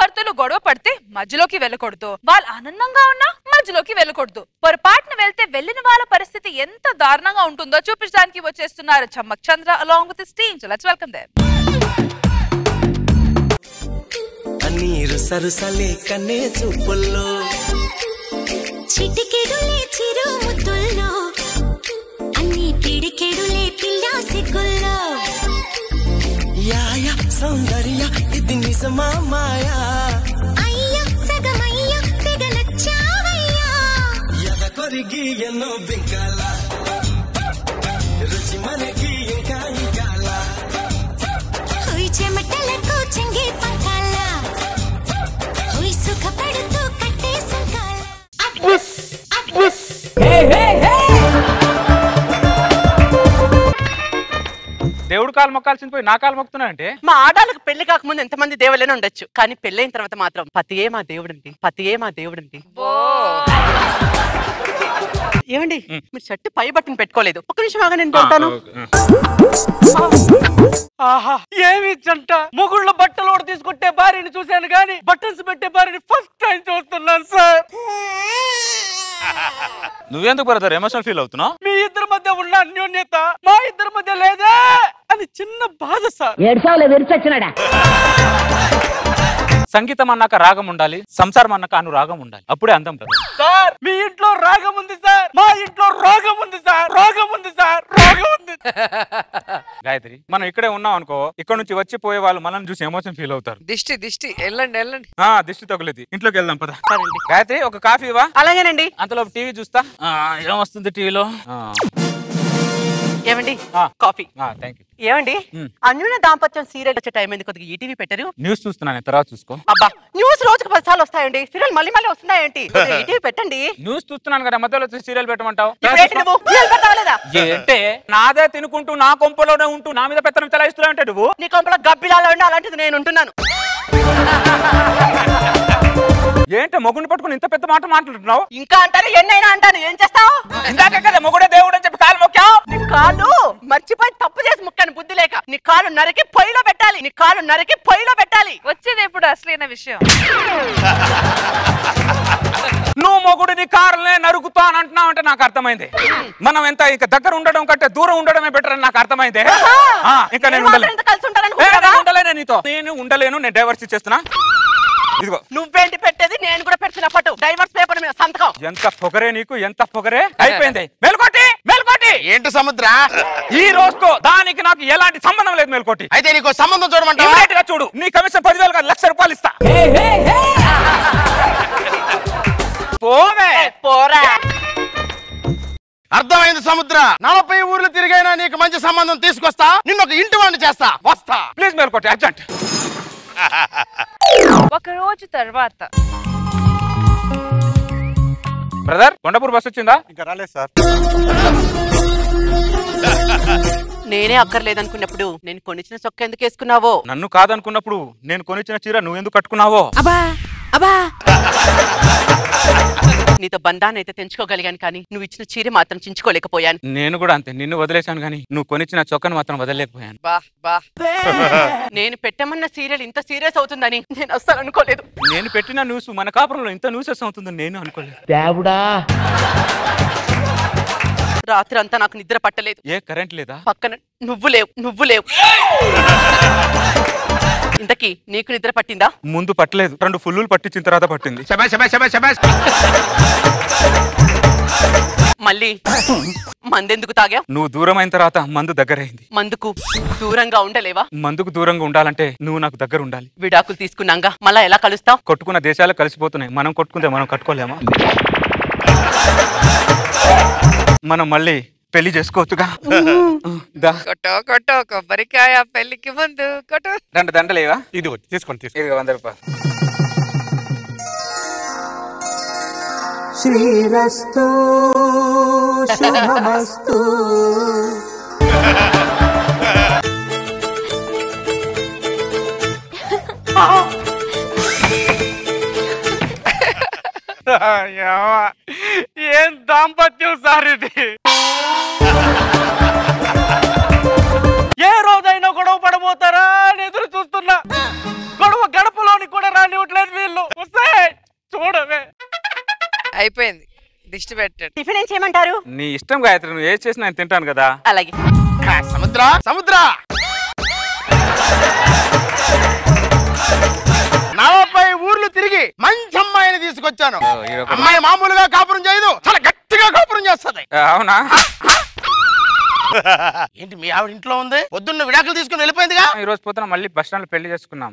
భర్తలు గొడవ పడితే మధ్యలోకి వెళ్ళకూడదు, వాళ్ళు ఆనందంగా ఉన్నా మధ్యలోకి వెళ్ళకూడదు. పొరపాటున వెళ్తే వెళ్ళిన వాళ్ళ పరిస్థితి ఎంత దారుణంగా ఉంటుందో చూపించడానికి వచ్చేస్తున్నారు చమ్మక్ చంద్ర along with his team. So let's welcome them. నీరు సరుసలే కన్నే చూపుల్లో చిటికెడులే చిరు ముద్దుల్లో అన్ని పిడికెడులే పిల్లా సిగ్గుల్లో యాయ సౌందర్య ఇది నిజమా మాయా అయ్యా సగమయ్యా తెగ నచ్చావయ్యా ఎద కొరిగి ఎన్నో బింకాల రుచి మనకి ఇంకా ఇంకాల హోయ్ చెమటలకు చెంగి పంకాల హోయ్ సుఖపడుతూ కట్టే సంకాల బుస్ బుస్ హే హే హే దేవుడు కాలు మొక్కాల్సింది పోయి నా కాలు మొక్కుతున్నానంటే మా ఆడాలకు పెళ్లి కాకముందు ఎంతమంది దేవుళ్ళైనా ఉండొచ్చు, కానీ పెళ్ళైన తర్వాత మాత్రం పతియే మా దేవుడండి, పతియే మా దేవుడండి. ఏమండి మీరు షర్ట్ పై బట్టను పెట్టుకోలేదు, ఒక్క నిమిషం ఆగా నేను పెడతాను. ఆహా ఏమి జంట, మొగుళ్ళ బట్టలు కూడా తీసుకుంటే భార్యని చూశాను గానీ బట్టన్స్ పెట్టే భార్యని ఫస్ట్ టైం చూస్తున్నాను సార్. నువ్వెందుకు బ్రదర్ ఎమోషనల్ ఫీల్ అవుతున్నావు? మీ ఇద్దరి మధ్య ఉన్న అన్యోన్యత మా ఇద్దరి మధ్య లేదే అని చిన్న బాధ సార్. సంగీతం అన్నాక రాగం ఉండాలి, సంసారం అన్నాక అనురాగం ఉండాలి, అప్పుడే అందం కదా సార్. మీ ఇంట్లో రాగం ఉంది సార్, మా ఇంట్లో రోగం ఉంది సార్, రోగం ఉంది సార్, రోగం ఉంది. గాయత్రి మనం ఇక్కడే ఉన్నాం అనుకో, ఇక్కడ నుంచి వచ్చి పోయే వాళ్ళు మనం చూసి ఎమోషన్ ఫీల్ అవుతారు. దిష్టి దిష్టి వెళ్ళండి వెళ్ళండి. దిష్టి తగులేదు, ఇంట్లోకి వెళ్దాం పద. గాయత్రి ఒక కాఫీ ఇవ్వా? అలాగేనండి. అంతలో టీవీ చూస్తా. ఏం వస్తుంది టీవీలో? ఏమండి కాఫీ. Thank you. ఏమండి అన్యోన్య దాంపత్యం సీరియల్ వచ్చే టైం ఎందుకు కొద్దిగా ఈటీవీ పెట్టారు? న్యూస్ చూస్తున్నాను, తర్వాత చూసుకో. అబ్బా న్యూస్ రోజుకు 10 సార్లు వస్తాయండి, సీరియల్ మళ్ళీ మళ్ళీ వస్తున్నాయేంటి? ఈటీవీ పెట్టండి. న్యూస్ చూస్తున్నాను కదా, మధ్యలో సీరియల్ పెట్టమంటావు? అంటే నాదే తినుకుంటూ నా కొంపలోనే ఉంటూ నా మీద పెత్తనం చెలాయిస్తున్నావు అంటే నువ్వు? నీ కొంపలో గబ్బిలాలో ఉండి అలాంటిది నేను ఉంటున్నాను. ఏంటి మొగుడిని పట్టుకుని ఇంత పెద్ద మాట మాట్లాడుతున్నావు? ఇంకా అంటాను, ఎన్నైనా అంటాను, ఏం చేస్తావు? ఇందాక కదా మొగుడే దేవుడు అని చెప్పి కాలు మొక్కావు. నీ కాలు మర్చిపోయి తప్పు చేసి ముక్కాను, బుద్ధి లేక. నీ కాలు నరికి పొయ్యిలో పెట్టాలి, నీ కాలు నరికి పొయ్యిలో పెట్టాలి. వచ్చేది ఇప్పుడు అసలైన విషయం. నువ్వు మొగుడిని కారులే నరుకుతా అని అంటున్నావు అంటే నాకు అర్థమైంది. మనం ఎంత ఇంకా దగ్గర ఉండడం కంటే దూరం ఉండడమే బెటర్ అని నాకు అర్థమైంది. ఇంకా నేను ఉండలేను నీతో, నేను ఉండలేను, నేను డైవర్స్ ఇచ్చేస్తున్నా. ఇదిగో నువ్వేంటి పెట్టేది, నేను కూడా పెడుతున్నా ఫోటో, డైవర్స్ పేపర్ మీద సంతకం. ఎంత పొగరే నీకు, ఎంత పొగరే. అయిపోయింది. మేల్కోటి మేల్కోటి. ఏంటి సముద్ర, ఈ రోజుతో దానికి నాకు ఎలాంటి సంబంధం లేదు మేల్కోటి. అయితే నీకు సంబంధం చూడమంటావా? చూడు, నీ కమిషన్ 10,000 కాదు, ₹1,00,000 ఇస్తా. పోవే పోరా. అర్థమైంది సముద్ర, 40 ఊర్లు తిరిగైనా నీకు మంచి సంబంధం తీసుకొస్తా, నిన్ను ఒక ఇంటి వాడిని చేస్తా, వస్తా. ప్లీజ్ మేల్కోటి, అర్జెంట్. ఒక రోజు తర్వాత బ్రదర్ కొండపూర్ బస్ వచ్చిందా? ఇంకా రాలేదు సార్. నేనే అక్కర్లేదనుకున్నప్పుడు నేను కొనిచ్చిన చొక్క ఎందుకు వేసుకున్నావో? నన్ను కాదనుకున్నప్పుడు నేను కొనిచ్చిన చీర నువ్వెందుకు కట్టుకున్నావో? నీతో బంధాన్ని అయితే తెంచుకోగలిగాను, కానీ నువ్వు ఇచ్చిన చీర మాత్రం చించుకోలేకపోయాను. నేను కూడా అంతే, నిన్ను వదిలేశాను కానీ నువ్వు కొనిచ్చిన చొక్కను మాత్రం వదలలేకపోయాను. నేను పెట్టమన్న సీరియల్ ఇంత సీరియస్ అవుతుందని నేను అస్సలు అనుకోలేదు. నేను పెట్టిన న్యూస్ మన కాపురంలో ఇంత న్యూసెస్ అవుతుందని నేను అనుకోలేదు. రాత్రి అంతా నాకు నిద్ర పట్టలేదు. ఏ కరెంట్ లేదా? పక్కన నువ్వు లేవు. ఇంతకీ నీకు నిద్ర పట్టిందా? ముందు పట్టలేదు, 2 ఫుల్లులు పట్టించిన తర్వాత పట్టింది. మళ్ళీ మందెందుకు తాగా? నువ్వు దూరం అయిన తర్వాత మందు దగ్గరైంది. మందుకు దూరంగా ఉండలేవా? మందుకు దూరంగా ఉండాలంటే నువ్వు నాకు దగ్గర ఉండాలి. విడాకులు తీసుకున్నాగా మళ్ళా ఎలా కలుస్తావు? కొట్టుకున్న దేశాలు కలిసిపోతున్నాయి, మనం కొట్టుకుంటే మనం కట్టుకోలేమా? మనం మళ్ళీ పెళ్లి చేసుకోవచ్చుగా. కొట్టో కొట్టో కొబ్బరికాయ పెళ్లికి ముందు కొట్టు. 2 దండలేవా? ఇది తీసుకోండి. ₹100. శ్రీరస్తు శుభమస్తు. ఏం దాంపత్యం సార్ ఇది. ఏ రోజైనా గొడవ పడబోతారా అని ఎదురు చూస్తున్నా. గొడవ గడపలోని కూడా రానివ్వట్లేదు. అయిపోయింది దిష్టి పెట్టాడు. టిఫిన్ ఏం చేయమంటారు? నీ ఇష్టం గాయత్రి, నువ్వు ఏది చేసినా నేను తింటాను కదా. అలాగే. సముద్ర సముద్ర 40 ఊర్లు తిరిగి మంచి అమ్మాయిని తీసుకొచ్చాను. అమ్మాయి మామూలుగా కాపురం చేయదు, చాలా గట్టిగా కాపురం చేస్తది. అవునా? ఏంటి మీ ఆవిడ ఇంట్లో ఉంది? పొద్దున్న విడాకులు తీసుకుని వెళ్ళిపోయిందిగా. ఈ రోజు పొద్దున మళ్ళీ బస్ స్టాండ్ లో పెళ్లి చేసుకున్నాం.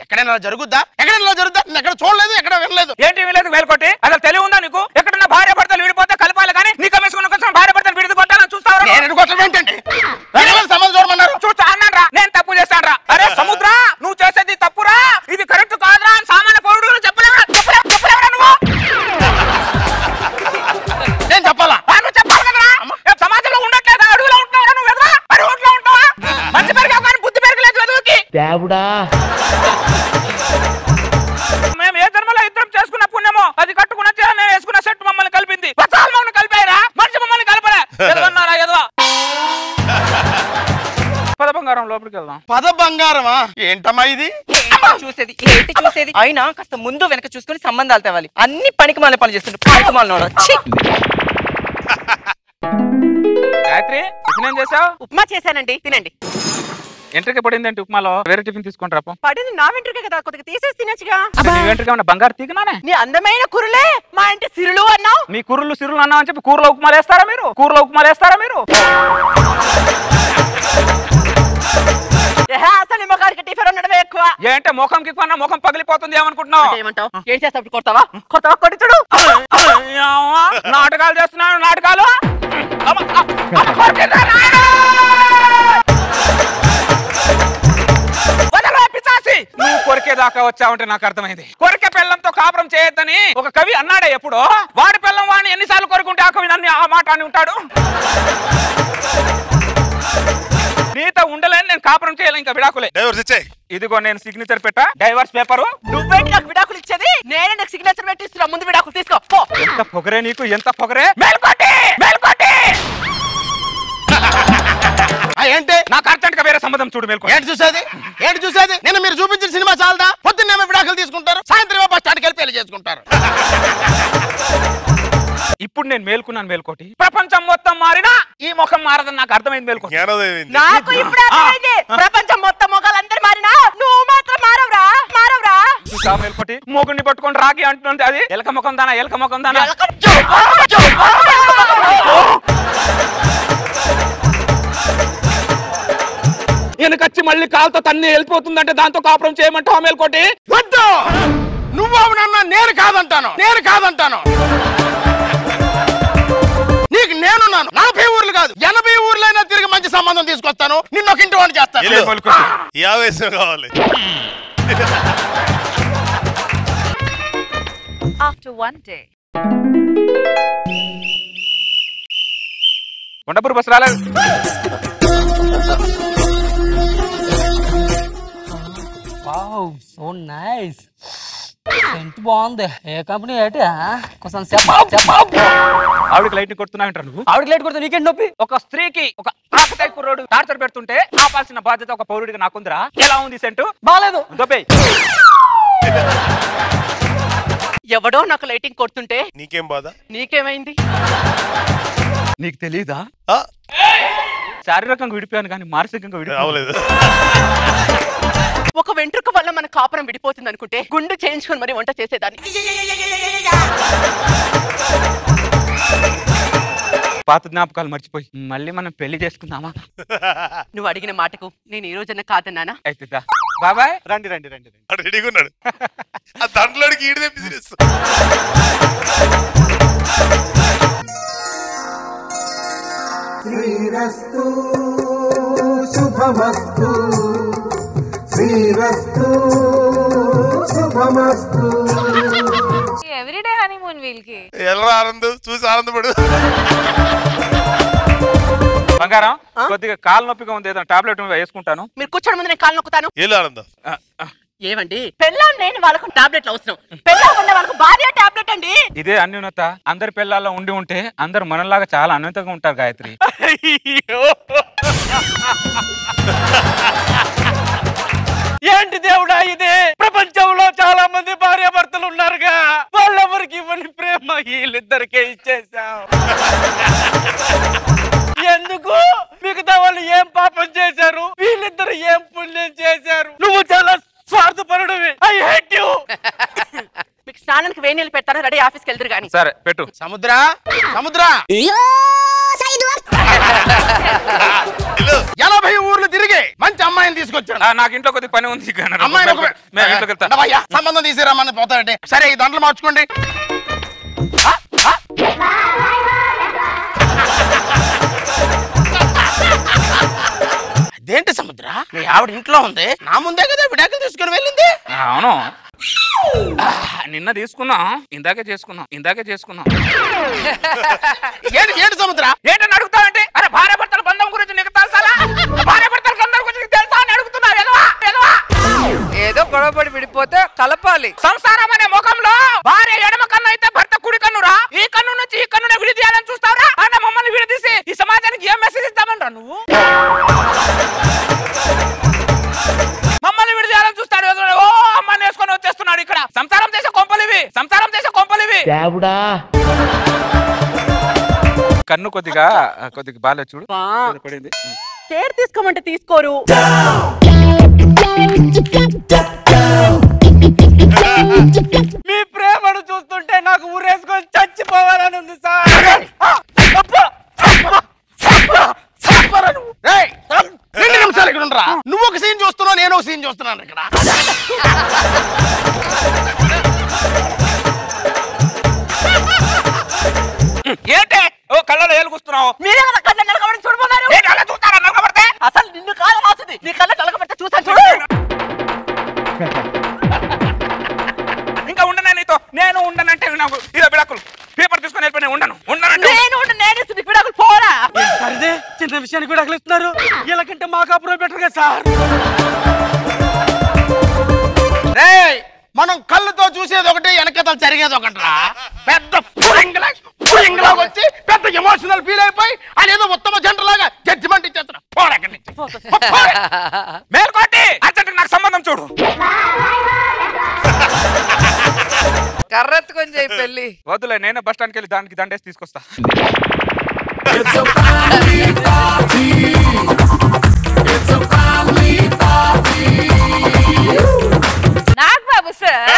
ఎక్కడైనా జరుగుద్దా? ఎక్కడైనా జరుగుద్దా? నేను ఎక్కడ చూడలేదు, ఎక్కడ వినలేదు. ఏంటి వినలేదు? మేల్కొట్టి అసలు తెలివి ఉందా నీకు? ఎక్కడన్నా భార్య భర్తలు విడిపోతే కలపాలి కానీ నీ కమేసుకున్న కొంచెం భార్య భర్తలు విడిది కొట్టాలని చూస్తావు. నేను ఎన్నుకోవటం ఏంటండి? సంబంధం చూడమన్నారు. చూస్తా అన్నాను రా, నేను తప్పు చేస్తాను రా. అరే సముద్ర, నువ్వు చేసేది తప్పురా, ఇది కరెక్ట్ కాదురా అని సామాన్య పౌరుడు చెప్పలేవరా? చెప్పలేవరా నువ్వు? నేను చెప్పాలా? నువ్వు చెప్పాలి కదరా. సమాజంలో ఉండట్లేదా? అడుగులో ఉంటున్నావా నువ్వు? ఎదురా అడుగులో ఉంటావా? మంచి పెరిగావు కానీ బుద్ధి పెరగలేదు ఎదుగుకి. మేము ఏ జన్మలో ఇద్దరం చేసుకున్న పుణ్యమో అది కట్టుకున్న చీర నేను వేసుకున్న సెట్ మమ్మల్ని కలిపింది. మమ్మల్ని కలిపారా? మనిషి మమ్మల్ని కలపరా? ఎదుగున్నారా? ఎదువా పద బంగారం లోపలికి వెళ్దాం. పద బంగారమా? ఏంటమ్మా ఇది? చూసేది ఏంటి చూసేది? అయినా కాస్త ముందు వెనక చూసుకుని సంబంధాలు తేవాలి. అన్ని పనికి మాల పని చేస్తుండ్రు. పనికి మాల గాయత్రి, టిఫిన్ ఏం చేసావు? ఉప్మా చేశానండి, తినండి. ఎంట్రీకి పడిందేంటి ఉప్మాలో? వేరే టిఫిన్ తీసుకుంటారా? పడింది నా వెంట్రుకే కదా, కొద్దిగా తీసేసి తినచ్చుగా. నీ వెంట్రుక ఏమన్నా బంగారు తీగనానే? నీ అందమైన కురులే మా ఇంటి సిరులు అన్నావు. మీ కుర్రులు సిరులు అన్నా అని చెప్పి కూరలో ఉప్మాలు వేస్తారా మీరు? కూరలో ఉప్మాలు వేస్తారా మీరు? అసలు మొఖానికి టిఫిన్ ఉండడమే ఎక్కువ. ఏంటే ముఖంకి కొన్నా ముఖం పగిలిపోతుంది ఏమనుకుంటున్నావు? ఏమంటావు? ఏం చేస్తావు? కొడతావా? కొడతావా? కొట్టి చూడు. నాటకాలు చేస్తున్నాను, నాటకాలు. నువ్వు కొరికేదాకా వచ్చావంటే నాకు అర్థమైంది. కొరికే పెళ్ళంతో కాపురం చేయొద్దని ఒక కవి అన్నాడే ఎప్పుడో. వాడి పెళ్ళం వాడిని ఎన్నిసార్లు కొరుకుంటే ఆ కవి నన్ను ఆ మాట అని ఉంటాడు. నీతో ఉండలేని నేను కాపురం చేయలేను, ఇంకా విడాకులే. ఇదిగో నేను సిగ్నేచర్ పెట్టా, డైవర్స్ పేపరు. నువ్వేంటి నాకు విడాకులు ఇచ్చేది? నేనే నాకు సిగ్నేచర్ పెట్టిస్తున్నా. ముందు విడాకులు తీసుకో. ఎంత పొగరే నీకు, ఎంత పొగరే. మేల్కోటి మేల్కోటి. ఏంటి? నాకు అర్జెంట్ గా వేరే సంబంధం చూడు. మేల్కో. ఏంటి చూసేది? ఏంటి చూసేది? నేను మీరు చూపించిన సినిమా చాలదా? పొద్దున్నేమో విడాకులు తీసుకుంటారు, సాయంత్రం బస్ స్టాండ్కి వెళ్ళి పెళ్లి చేసుకుంటారు. ఇప్పుడు నేను మేల్కున్నాను మేల్కోటి. ప్రపంచం మొత్తం మారినా ఈ ముఖం మారదని నాకు అర్థమైంది మేల్కోటి. నాకు ఇప్పుడు అర్థమైంది. ప్రపంచం మొత్తం మొగాలందరూ మారినా నువ్వు మాత్రం మారవరా? మారవరా? చూసా మేల్కోటి, మూగుని పట్టుకొని రాగి అంటుంది. అది ఎలక ముఖం దానా, ఎలక ముఖం దానా. వెనకచ్చి మళ్ళీ కాలుతో తన్ని వెళ్ళిపోతుందంటే దాంతో కాపురం చేయమంటావా మేల్కోటి? వద్దు, నువ్వు అవునన్నా నేను కాదంటాను. నేను కాదంటాను. నీకు నేనున్నాను. 40 ఊర్లు కాదు 80 ఊర్లైనా తిరిగి మంచి సంబంధం తీసుకొస్తాను. నిన్ను ఒక ఇంటి వాడిని చేస్తాను. ఈ ఆవేశం కావాలి. After one day. Kondapur bus రాలేదు. Wow, so nice. సెంట్ బాగుంది. ఏ కంపెనీ ఏంటి? కొంచెం ఆవిడకి లైట్ కొడుతున్నా అంటారు నువ్వు. ఆవిడకి లైట్ కొడుతుంది, నీకేంటి నొప్పి? ఒక స్త్రీకి ఒక ఆకతాయి కుర్రోడు టార్చర్ పెడుతుంటే ఆపాల్సిన బాధ్యత ఒక పౌరుడికి నాకుందిరా. ఎలా ఉంది సెంటు? బాగాలేదు. దొబ్బే. ఎవడో నాకు లైటింగ్ కొడుతుంటే నీకేం బాధ? నీకేమైంది? నీకు తెలీదా? శారీరకంగా విడిపోయాను కానీ మానసికంగా విడిపోలేదు. ఒక వెంట్రుక వల్ల మన కాపురం విడిపోతుంది అనుకుంటే గుండు చేయించుకొని మరి వంట చేసేదాన్ని. పాత జ్ఞాపకాలు మర్చిపోయి మళ్ళీ మనం పెళ్లి చేసుకుందామా? నువ్వు అడిగిన మాటకు నేను ఈ రోజున కాదన్నానా? అయితే బాబాయ్ రండి రండి రండి. రెడీగా ఉన్నాడు. ఆ దాంట్లోకి ఈడదే బిజినెస్. శ్రీరస్తు శుభమస్తు, శ్రీరస్తు శుభమస్తు. ఎవ్రీడే హనీమూన్ వీల్కి ఎలా ఆనందం చూసి ఆనందపడు. బంగారం, కొద్దిగా కాలు నొప్పిగా ఉంది, ఏదైనా టాబ్లెట్ వేసుకుంటాను. మీరు కూర్చోడం ముందు నేను కాలు నొక్కుతాను. ఏలు ఆనందం. ఏమండి, పెళ్ళాం లేని వాళ్ళకు టాబ్లెట్లు అవసరం, పెళ్ళాం ఉన్న వాళ్ళకు భార్య టాబ్లెట్ అండి. ఇదే అన్యూనత అందరి పిల్లల్లో ఉండి ఉంటే అందరు మనలాగా చాలా అన్యూనతగా ఉంటారు గాయత్రి. ఏంటి దేవుడా ఇది? ప్రపంచంలో చాలా మంది భార్య ఎవరికి ఇవ్వని ప్రేమ వీళ్ళిద్దరికే ఇచ్చేసావు. ఎందుకు? మిగతా వాళ్ళు ఏం పాపం చేశారు, వీళ్ళిద్దరు ఏం పుణ్యం చేశారు? నువ్వు చాలా స్వార్థపరుడివి. I hate you. మీకు స్నానానికి వేడి నీళ్ళు పెడతాను, రెడీ ఆఫీస్కి వెళ్తారు కానీ. సరే పెట్టు. సముద్ర 80 ఊర్లు తిరిగి మంచి అమ్మాయిని తీసుకొచ్చాను. నాకు ఇంట్లో కొద్దిగా పని ఉంది. అమ్మాయిని ఇంట్లోకి వెళ్తా. సంబంధం తీసిరామని పోతాడంటే. సరే ఈ దండలు మార్చుకోండి. అదేంటి సముద్ర, మీ ఆవిడ ఇంట్లో ఉంది, నా ముందే కదా విడాకులు తీసుకుని వెళ్ళింది. అవును, నిన్న తీసుకున్నాం, ఇందాకే చేసుకున్నాం. ఏంటి సముద్ర, ఏంటని అడుగుతావంటే? అరే భార్య భర్తల బంధం గురించి నీకు తెలుసా? భార్య భర్తల బంధం గురించి తెలుసా అని అడుగుతున్నావు. ఏదో గొడవపడి విడిపోతే కలపాలి. సంసారం అనే ముఖంలో భార్య ఎడమ కన్ను అయితే భర్త కుడి కన్నురా. ఈ కన్ను నుంచి ఈ కన్నునే విడిదీయాలని చూస్తావురా? అంటే మమ్మల్ని విడదీసి ఈ సమాజానికి ఏం మెసేజ్ ఇస్తామనరా నువ్వు? మమ్మల్ని విడదీయాలని చూస్తాడు. ఓ అమ్మాయిని వేసుకొని వచ్చేస్తున్నాడు ఇక్కడ. సంసారం చేసే కొంపలివి. కన్ను కొద్దిగా బాగా చూడు పడింది. కేర్ తీసుకోమంటే తీసుకోరు. మీ ప్రేమను చూస్తుంటే నాకు ఊరేసుకొని చచ్చిపోవాలని ఉంది సార్. 2 నిమిషాలు ఇక్కడ ఉండరా. నువ్వు ఒక సీన్ చూస్తున్నావు, నేను ఒక సీన్ చూస్తున్నాను ఇక్కడ. ఏంటే ఓ కళ్ళలో ఏలుగుస్తున్నావు? మీరేమన్నా కళ్ళ నలగబడి చూడబోతారు? చూస్తారా నలగబడితే? అసలు నిన్ను కాలం వాసింది, నీ కళ్ళ నలగబడితే చూసాను చూడు. ఇంకా ఉండనా నీతో? నేను ఉండనంటే నాకు ఇదో విడాకులు పేపర్ తీసుకొని వెళ్ళిపోయి ఉండను. విడాకులు పోరా. సరే చిన్న విషయానికి విడాకులు ఇస్తున్నారు. ఇలాగంటే మా కాపురం బెటర్ కదా సార్. మనం కళ్ళతో చూసేది ఒకటి, వెనకతలు జరిగేది ఒకటిరా. పెద్ద పులింగలా వచ్చి పెద్ద ఎమోషనల్ ఫీల్ అయిపోయి ఆయన ఏదో ఉత్తమ జంటర్ లాగా జడ్జిమెంట్ ఇచ్చేస్తారు. మేల్కోటి అర్జెంట్ నాకు సంబంధం చూడు. కర్రెత్తుకొని చేయి పెళ్లి. వద్దులే, నేనే బస్ స్టాండ్కి వెళ్ళి దానికి దండేసి తీసుకొస్తా. నాగబాబు సార్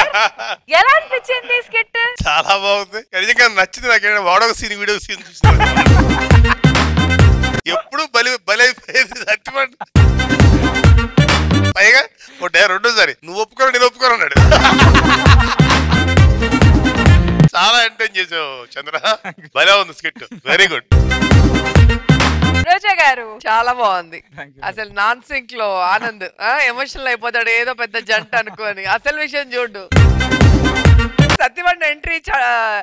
ఎలా అనిపించింది స్కిట్? చాలా బాగుంది, నిజంగా నచ్చింది నాకు. వాడొక సీన్ వీడియో సీన్ చూస్తాను, ఎప్పుడు బలైపోయేది సత్యమంట. పైగా రెండోసారి నువ్వు ఒప్పుకోరు నేను ఒప్పుకోరు అన్నాడు. చాలా ఎంటర్టైన్ చేసావు చంద్ర, భలే ఉంది స్కిట్, వెరీ గుడ్. రోజా గారు చాలా బాగుంది. అసలు నాన్ సింక్ లో ఆనంద్ ఎమోషనల్ అయిపోతాడు ఏదో పెద్ద జంట అనుకోని. అసలు విషయం చూడు, సత్యవాడిని ఎంట్రీ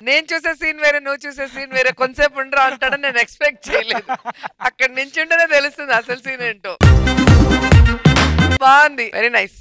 నేను చూసే సీన్ వేరే, నువ్వు చూసే సీన్ వేరే, కొంతసేపు ఉండరా అంటాడని నేను ఎక్స్పెక్ట్ చేయలేదు. అక్కడ నుంచి ఉంటేనే తెలుస్తుంది అసలు సీన్ ఏంటో. బాగుంది, వెరీ నైస్.